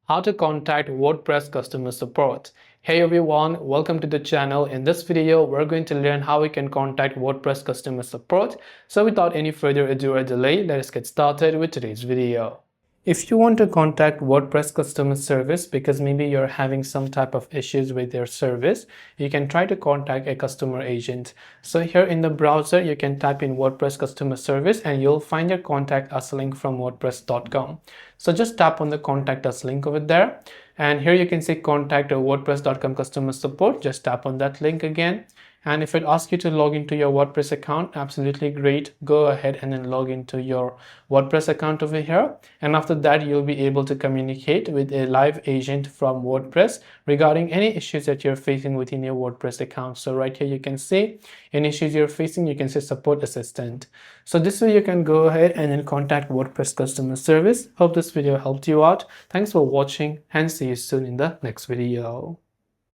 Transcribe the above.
How to contact WordPress customer support. Hey everyone, welcome to the channel. In this video, we're going to learn how we can contact WordPress customer support. So without any further ado or delay, let us get started with today's video. If you want to contact WordPress customer service because maybe you're having some type of issues with their service, you can try to contact a customer agent. So here in the browser, you can type in WordPress customer service and you'll find your contact us link from wordpress.com. So just tap on the contact us link over there. And here you can see contact a wordpress.com customer support. Just tap on that link again. And if it asks you to log into your WordPress account, absolutely great. Go ahead and then log into your WordPress account over here. And after that, you'll be able to communicate with a live agent from WordPress regarding any issues that you're facing within your WordPress account. So right here, you can see any issues you're facing, you can say support assistant. So this way you can go ahead and then contact WordPress customer service. Hope this video helped you out. Thanks for watching and see you soon in the next video.